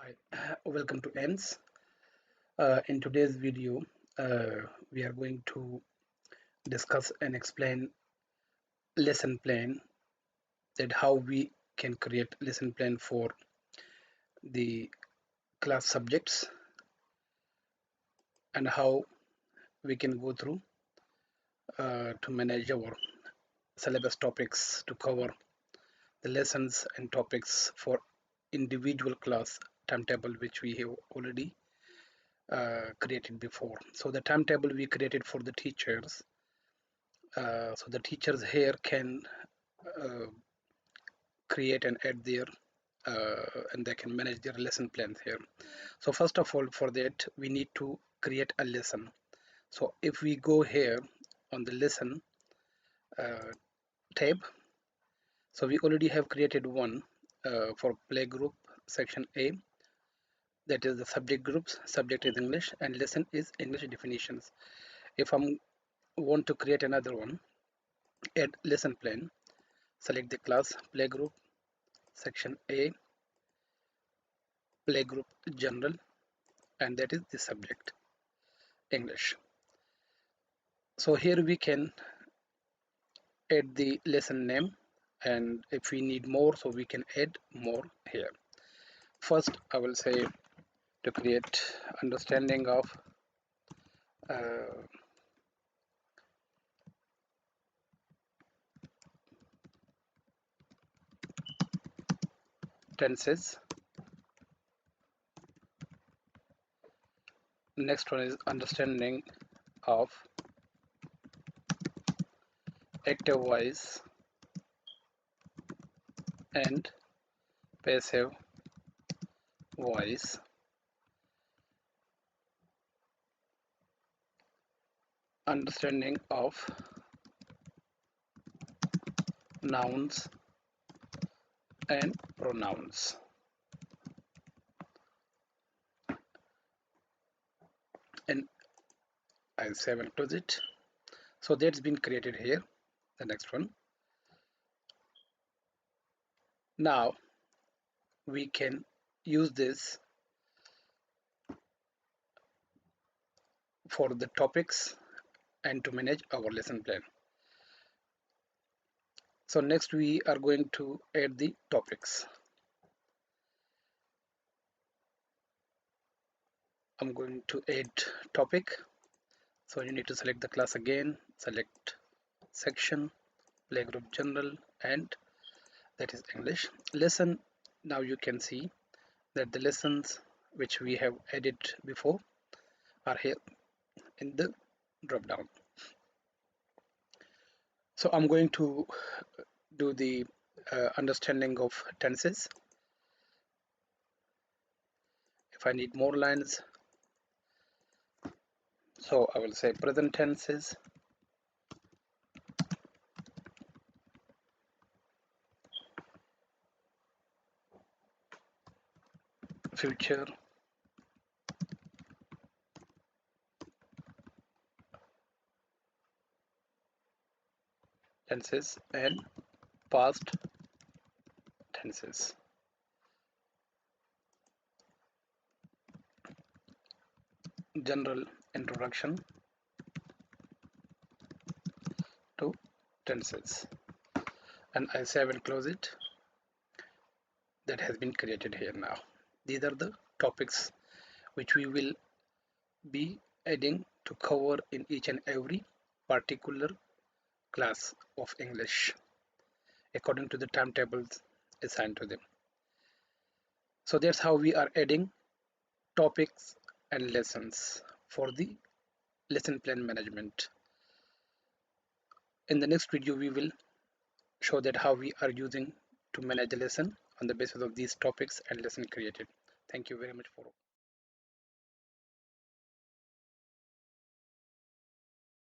Hi, welcome to ENS. In today's video, we are going to discuss and explain lesson plan, that how we can create lesson plan for the class subjects and how we can go through to manage our syllabus topics to cover the lessons and topics for individual class timetable which we have already created before. So the timetable we created for the teachers, so the teachers here can uh, create and add their and they can manage their lesson plans here. So first of all, for that we need to create a lesson. So if we go here on the lesson uh, tab, so we already have created one for playgroup section A, that is the subject groups. Subject is English and lesson is English definitions. If I want to create another one, add lesson plan, select the class playgroup section A, playgroup general, and that is the subject English. So here we can add the lesson name, and if we need more, so we can add more here. First I will say to create understanding of uh, tenses. Next one is understanding of active voice and passive voice. Understanding of nouns and pronouns. And I'll save and close it. So that's been created here. The next one. Now we can use this for the topics and to manage our lesson plan. So next we are going to add the topics. I'm going to add topic. So you need to select the class again, select section, playgroup general, and that is English. Lesson, now you can see that the lessons which we have added before are here in the drop down. So I'm going to do the understanding of tenses. If I need more lines, so I will say present tenses, future tenses, and past tenses. General introduction to tenses, and I say I will close it. That has been created here now. These are the topics which we will be adding to cover in each and every particular class of English according to the timetables assigned to them. So that's how we are adding topics and lessons for the lesson plan management. In the next video we will show that how we are using to manage the lesson on the basis of these topics and lesson created. Thank you very much for